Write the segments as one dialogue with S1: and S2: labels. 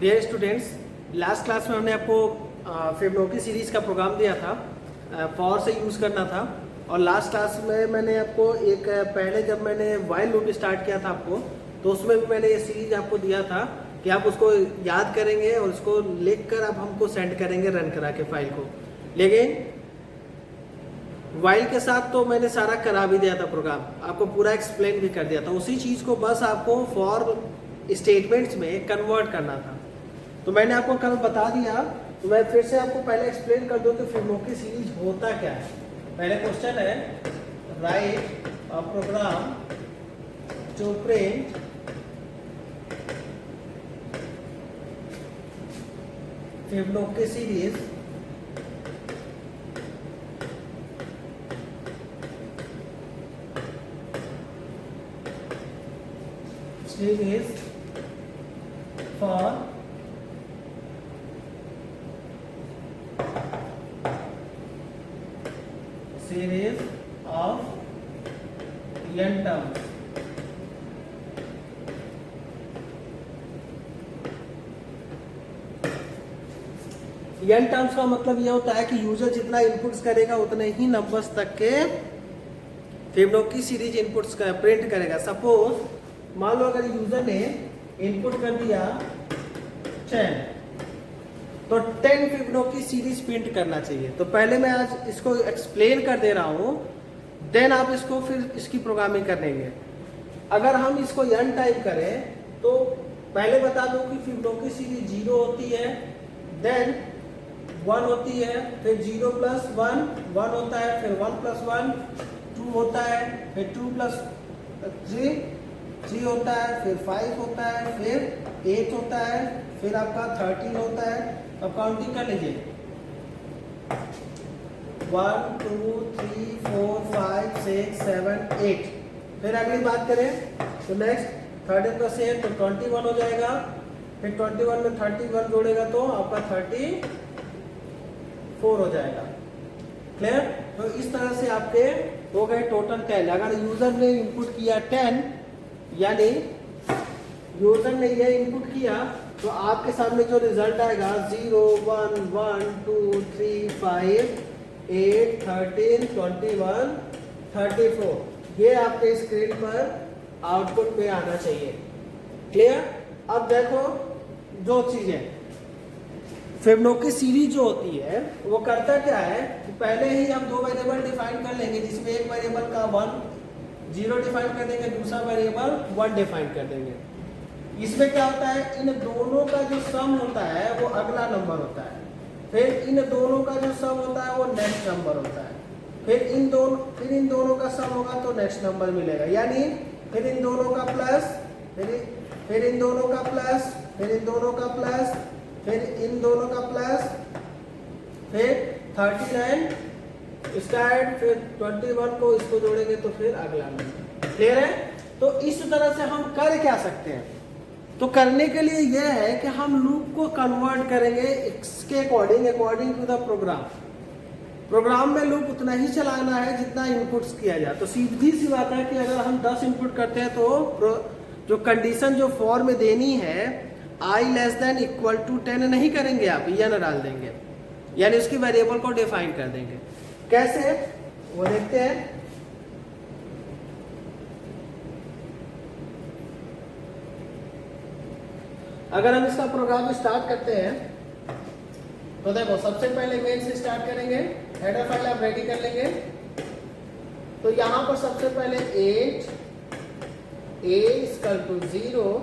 S1: Dear students, last class में हमने आपको फिबोनाची सीरीज का प्रोग्राम दिया था, फॉर से यूज़ करना था। और लास्ट क्लास में मैंने आपको एक पहले जब मैंने व्हाइल लूप स्टार्ट किया था आपको, तो उसमें भी मैंने ये सीरीज आपको दिया था कि आप उसको याद करेंगे और उसको लिख कर आप हमको सेंड करेंगे रन करा के फाइल को। लेकिन व्हाइल के साथ तो मैंने सारा करा भी दिया था, प्रोग्राम आपको पूरा एक्सप्लेन भी कर दिया था। उसी चीज़ को बस आपको फॉर स्टेटमेंट्स में कन्वर्ट करना था। तो मैंने आपको कल बता दिया, तो मैं फिर से आपको पहले एक्सप्लेन कर दूं कि फिबोनाची सीरीज होता क्या है। पहले क्वेश्चन है, write a program to print Fibonacci series for series of n terms। n terms का मतलब यह होता है कि यूजर जितना इनपुट्स करेगा उतने ही नंबर्स तक के फिबोनाची सीरीज इनपुट्स का प्रिंट करेगा। सपोज मान लो अगर यूजर ने इनपुट कर दिया 10, तो 10 फिबोनाची सीरीज प्रिंट करना चाहिए। तो पहले मैं आज इसको एक्सप्लेन कर दे रहा हूं, देन आप इसको फिर इसकी प्रोग्रामिंग कर लेंगे। अगर हम इसको n टाइप करें तो पहले बता दो कि फिबोनाची सीरीज 0 होती है, देन 1 होती है, फिर 0 प्लस 1 1 होता है, फिर 1 प्लस 1 2 होता है, फिर 2 प्लस 3 होता है, फिर 5 होता है, फिर 8 होता है, फिर आपका 13 होता है। अब काउंटिंग कर लीजिए, 1 2 3 4 5 6 7 8। फिर अगली बात करें तो नेक्स्ट 13 प्लस 8 तो 21 हो जाएगा, फिर 21 में 31 जोड़ेगा तो आपका 34 हो जाएगा। क्लियर? तो इस तरह से आपके हो गए टोटल 10। अगर यूजर ने इनपुट किया 10, यानी यूजर ने यह इनपुट किया, तो आपके सामने जो रिजल्ट आएगा 0 1 1 2 3 5 8 13 21 34, ये आपके स्क्रीन पर आउटपुट में आना चाहिए। क्लियर? अब देखो दो चीजें, फिबोनाची सीरीज जो होती है वो करता क्या है कि पहले ही हम दो वेरिएबल डिफाइन कर लेंगे, जिसमें एक वेरिएबल का 0 डिफाइन कर देंगे, दूसरा वेरिएबल 1 डिफाइन कर देंगे। इसमें क्या होता है, इन दोनों का जो सम होता है वो अगला नंबर होता है, फिर इन दोनों का जो सम होता है वो नेक्स्ट नंबर होता है, फिर इन दोनों का सम होगा तो नेक्स्ट नंबर मिलेगा। यानी फिर इन दोनों का प्लस, फिर इन दोनों का प्लस, फिर इन दोनों का प्लस, फिर इन दोनों का प्लस, फिर 39 स्टार्ट, फिर 21 को इसको जोड़ेंगे तो फिर अगला नंबर। क्लियर है? तो इस तरह से हम कर क्या सकते हैं, तो करने के लिए यह है कि हम लूप को कन्वर्ट करेंगे इसके according to the program. Program में लूप उतना ही चलाना है जितना इनपुट्स किया जाए। तो सीधी सी बात है कि अगर हम 10 इनपुट करते हैं तो जो कंडीशन जो फॉर में देनी है i less than equal to 10 नहीं करेंगे, आप या न डाल देंगे, यानी उसकी वेरिएबल को डिफाइन कर देंगे। कैसे वो देखते हैं। अगर हम इसका प्रोग्राम स्टार्ट करते हैं तो देखो सबसे पहले मेन से स्टार्ट करेंगे, हेडर फाइल आप रेडी कर लेंगे। तो यहां पर सबसे पहले 8 a equal to 0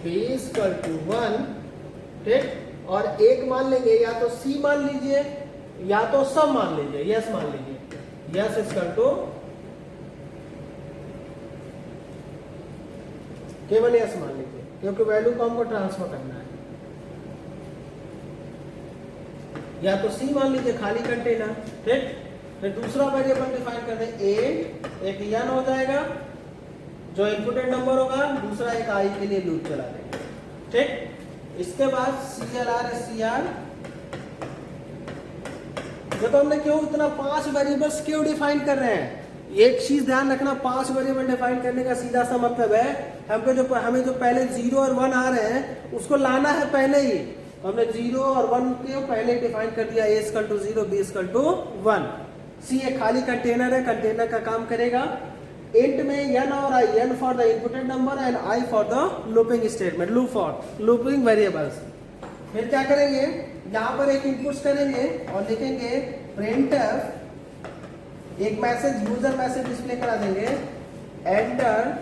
S1: b equal to 1, ठीक, और एक मान लेंगे, या तो c मान लीजिए या तो सम मान लीजिए, यस मान लीजिए, यस इक्वल टू केवल यस मान लीजिए, क्योंकि वैल्यू को हमको ट्रांसफर करना है। या तो सी मान लीजिए खाली कंटेनर, ठीक। फिर दूसरा वेरिएबल डिफाइन कर दें, एक n हो जाएगा जो इनपुटेड नंबर होगा, दूसरा एक i के लिए लूप चला देंगे, ठीक। इसके बाद clr जब हमने क्यों इतना 5 वेरिएबल्स क्यों डिफाइन कर रहे हैं, एक चीज ध्यान रखना, 5 वेरिएबल डिफाइन करने का सीधा सा मतलब है हमें जो पहले 0 और 1 आ रहे हैं उसको लाना है पहले ही, तो हमने 0 और 1 को पहले डिफाइन कर दिया, a equal to 0, b equal to 1। C एक खाली कंटेनर है, कंटेनर का काम करेगा। इंट में n और i, n for the inputted number and i for the looping statement, loop for looping variables. फिर क्या करेंगे, यहाँ पर एक इनपुट्स करेंगे और लिखेंगे printf, एक मैसेज यूजर मैसेज डिस्प्ले करा देंगे, enter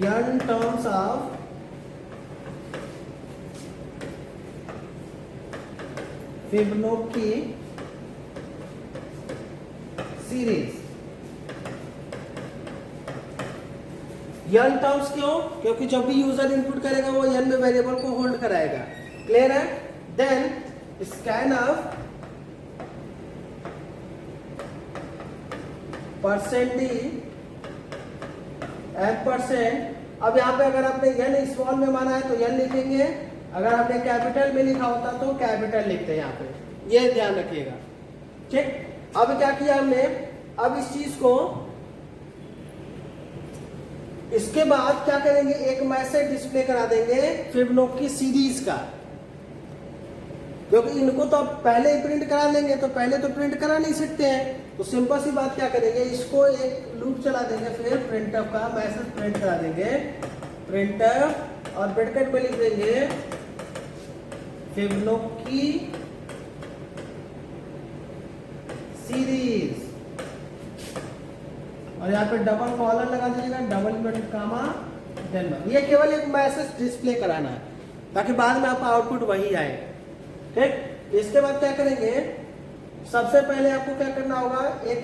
S1: n terms of Fibonacci series. n terms क्यों? क्योंकि जब भी यूजर इनपुट करेगा वो n में वेरिएबल को होल्ड कराएगा। क्लियर है? देन स्कैन ऑफ %d %, अब यहाँ पे अगर आपने n स्मॉल में माना है तो n लिखेंगे, अगर आपने कैपिटल में लिखा होता तो कैपिटल लिखते हैं यहाँ पे, ये ध्यान रखिएगा। ठीक, अब क्या किया हमने, अब इस चीज को, इसके बाद क्या करेंगे, एक मैसेज डिस्प्ले करा देंगे फिबोनाची सीरीज का, क्योंकि इनको तो अब पहले ही प्रिंट करा लेंगे, तो पहले तो प्रिंट करा नहीं सकते हैं, तो सिंपल सी बात क्या करेंगे, इसको एक लूप चला देंगे, फिर प्रिंटफ का मैसेज प्रिंट करा देंगे, प्रिंटफ और ब्रैकेट में लिख देंगे फिबोनाची सीरीज, और यहाँ पे डबल कॉलर लगा दीजिएगा, डबल इनवर्टेड कामा देन। ये केवल एक मैसेज डिस्प्ले कराना है ताकि बाद में आपका आउटपुट वही आए। ठीक, इसके बाद क्या करेंगे, सबसे पहले आपको क्या करना होगा, एक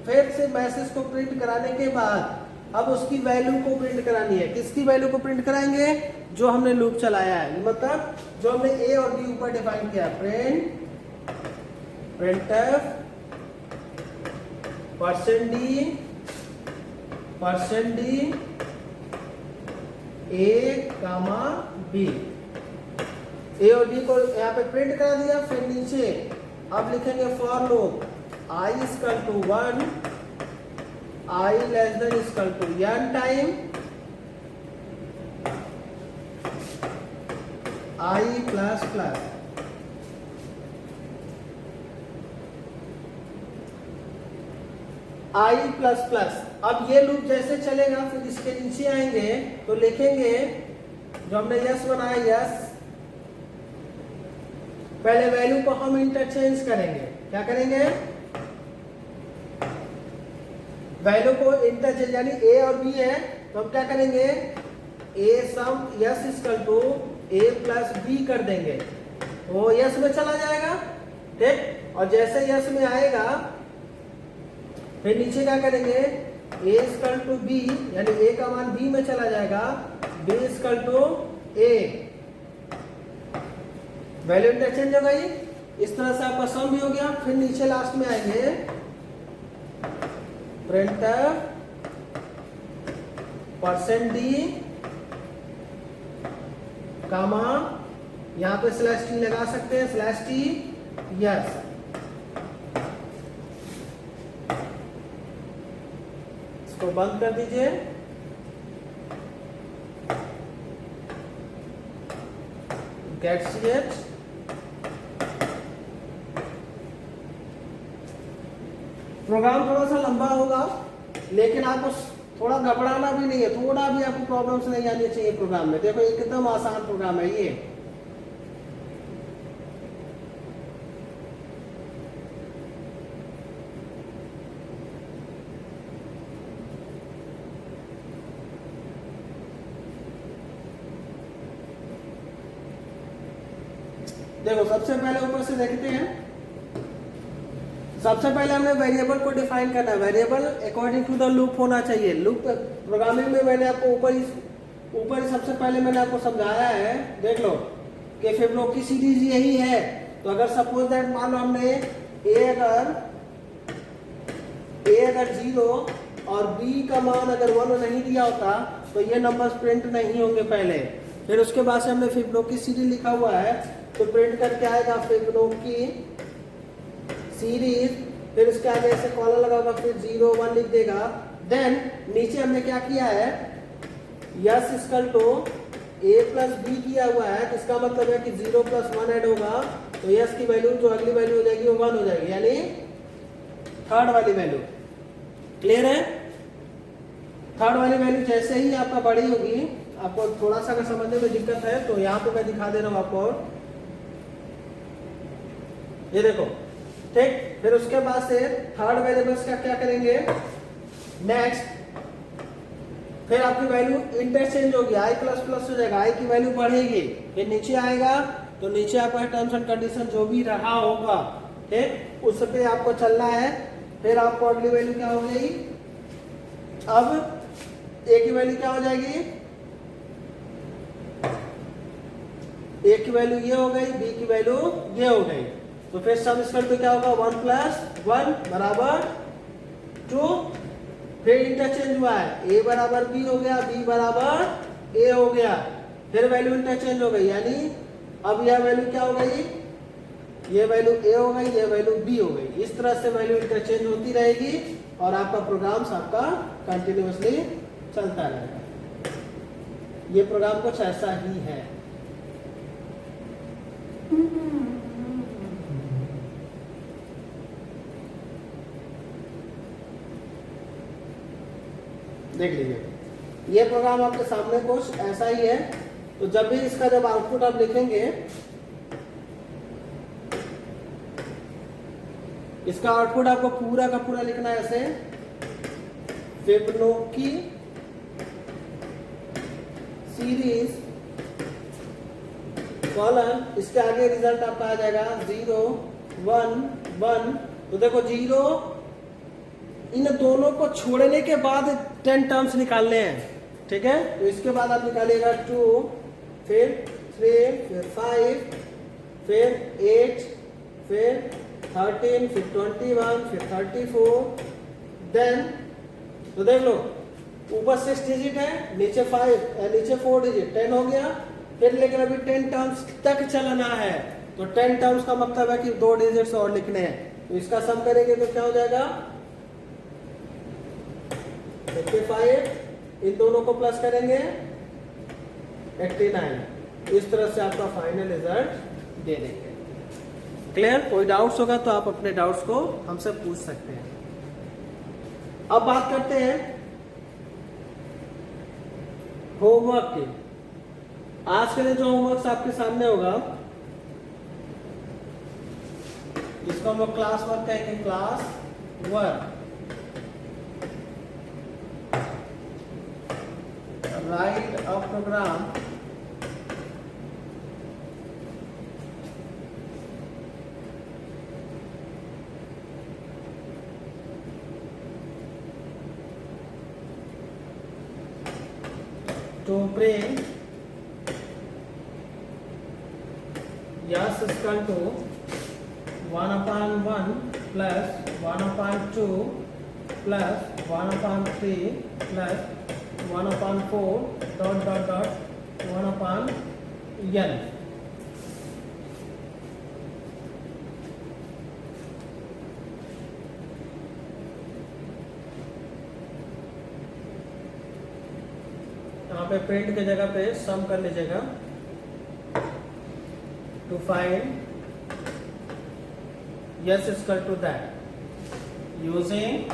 S1: फिर से मैसेज को प्रिंट कराने के बाद अब उसकी वैल्यू को प्रिंट करानी है। किसकी वैल्यू को प्रिंट कराएंगे, जो हमने लूप चलाया है, मतलब जो हमने ए और बी ऊपर डिफाइन किया, printf %d a comma b, ए और बी को यहाँ पे प्रिंट करा दिया। फिर नीचे अब लिखेंगे for loop i equal to 1, i less than equal to n time i plus plus, i plus plus. अब ये लूप जैसे चलेगा फिर इसके नीचे आएंगे तो लिखेंगे जो हमने यस बनाया, यस, पहले वैल्यू को हम इंटरचेंज करेंगे। क्या करेंगे, वैल्यू को इंटरचेंज, यानी ए और बी है तो हम क्या करेंगे, a sum is equal to a plus b कर देंगे, वो यस में चला जाएगा। ठीक, और जैसे यस में आएगा फिर नीचे क्या करेंगे, ए इक्वल टू बी, यानी ए का मान बी में चला जाएगा, B equal to A, value interchange हो गई। इस तरह से आपका सम भी हो गया। फिर नीचे लास्ट में आएंगे printf %d कामा, यहाँ पे /t लगा सकते हैं, /t यस, इसको बंद कर दीजिए। गेट ch, प्रोग्राम थोड़ा सा लंबा होगा लेकिन आपको थोड़ा घबराना भी नहीं है, थोड़ा भी आपको प्रॉब्लम्स नहीं आनी चाहिए प्रोग्राम में। देखो एकदम आसान प्रोग्राम है ये। देखो सबसे पहले ऊपर से देखते हैं, सबसे पहले हमने वेरिएबल को डिफाइन करना है। Variable according to the loop होना चाहिए। लूप प्रोग्रामिंग में मैंने आपको ऊपर ही सबसे पहले मैंने आपको समझाया है, देख लो कि फिबोनाची सीरीज यही है। तो अगर सपोज दैट मान लो हमने ए अगर 0 और बी का मान अगर 1 नहीं दिया होता तो ये नंबर्स प्रिंट नहीं होंगे पहले। फिर उसके बाद से हमने फिबोनाची सीरीज लिखा हुआ है तो प्रिंट करके आएगा फिबोनाची सीरीज, फिर उसके आगे ऐसे कॉलम लगा होगा, फिर 0 1 लिख देगा। देन नीचे हमने क्या किया है, S equal to a plus B किया हुआ है, तो इसका मतलब है कि 0 प्लस 1 ऐड होगा, तो यस की वैल्यू जो अगली वैल्यू हो जाएगी वो 1 हो जाएगी, यानी थर्ड वाली वैल्यू। क्लियर है? थर्ड वाली वैल्यू जैसे ही आपका बड़ी होगी, आपको थोड़ा सा अगर समझने में दिक्कत है तो यहाँ पे मैं दिखा दे रहा हूँ आपको, ये देखो, ठीक। फिर उसके बाद से थर्ड वेरिएबल्स का क्या करेंगे, नेक्स्ट फिर आपकी वैल्यू इंटरचेंज होगी, आई प्लस प्लस हो जाएगा, आई की वैल्यू बढ़ेगी, फिर नीचे आएगा तो नीचे आपका टर्म्स एंड कंडीशन जो भी रहा होगा, ठीक, उस पे आपको चलना है। फिर आपको अगली वैल्यू क्या हो गई, अब ए की वैल्यू क्या हो जाएगी, ए की वैल्यू ये हो गई, बी की वैल्यू ये हो गई, तो फिर सम स्क्वायर पे क्या होगा, 1 प्लस 1 बराबर 2। फिर इंटरचेंज हुआ है, ए बराबर बी हो गया, बी बराबर ए हो गया, फिर वैल्यू इंटरचेंज हो गई, यानी अब यह वैल्यू क्या हो गई, ये वैल्यू ए हो गई, ये वैल्यू बी हो गई। इस तरह से वैल्यू इंटरचेंज होती रहेगी और आपका प्रोग्राम आपका कंटिन्यूअसली चलता रहेगा। ये प्रोग्राम कुछ ऐसा ही है। देख लीजिए, ये प्रोग्राम आपके सामने कुछ ऐसा ही है। तो जब भी इसका जब आउटपुट आप लिखेंगे, इसका आउटपुट आपको पूरा का पूरा लिखना है ऐसे, फिबोनाची सीरीज कॉलन, इसके आगे रिजल्ट आपका आ जाएगा 0 1 1। तो देखो 0, इन दोनों को छोड़ने के बाद 10 टर्म्स निकालने हैं, ठीक है। तो इसके बाद आप निकालिएगा 2, फिर 3, फिर 5, फिर 8, फिर 13, फिर 21, फिर 34। देन तो देख लो, ऊपर 6 डिजिट है, नीचे 4 डिजिट, 10 हो गया। फिर लेकिन अभी 10 टर्म्स तक चलना है, तो 10 टर्म्स का मतलब है कि 2 डिजिट्स और लिखने हैं। तो इसका सम करेंगे तो क्या हो जाएगा, 55, इन दोनों को प्लस करेंगे 89। इस तरह से आपका फाइनल रिजल्ट दे देंगे। क्लियर? कोई डाउट्स होगा तो आप अपने डाउट्स को हमसे पूछ सकते हैं। अब बात करते हैं होमवर्क की। आज के लिए जो होमवर्क आपके सामने होगा, इसको हम लोग क्लास वर्क कहेंगे, class work. Write a program to bring yes is equal to 1/1 plus 1/2 plus 1/3 plus 1/4 dot dot dot 1/n। यहाँ पे प्रिंट की जगह पे सम कर लीजिएगा, to find S is equal to that using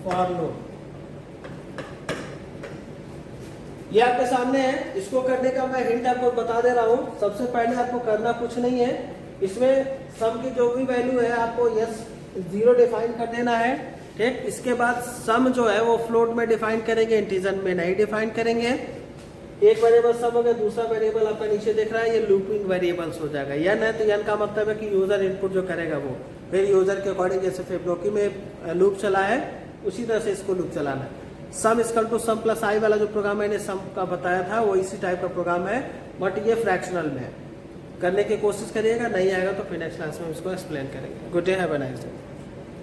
S1: for loop. ये आपके सामने है, इसको करने का मैं हिंट आपको बता दे रहा हूँ। सबसे पहले आपको करना कुछ नहीं है, इसमें सम की जो भी वैल्यू है आपको यस 0 डिफाइन कर देना है, ठीक। इसके बाद सम जो है वो फ्लोट में डिफाइन करेंगे, इंटीजर में नहीं डिफाइन करेंगे। एक वेरिएबल सम हो गया, दूसरा वेरिएबल आपका नीचे दिख रहा है, ये लूपिंग वेरिएबल्स हो जाएगा। यन है तो यन का मतलब है कि यूजर इनपुट जो करेगा वो फिर यूजर के अकॉर्डिंग, जैसे फिबोनाची में लूप चला है उसी तरह से इसको लूप चलाना है। Sum equal to sum plus i वाला जो प्रोग्राम मैंने सम का बताया था वो इसी टाइप का प्रोग्राम है, बट ये फ्रैक्शनल में है। करने की कोशिश करिएगा, नहीं आएगा तो फिर नेक्स्ट क्लास में इसको एक्सप्लेन करेंगे। Good day, have a nice day.